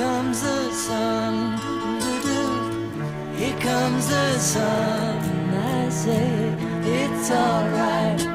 comes the sun. Here comes the sun. I say it's alright.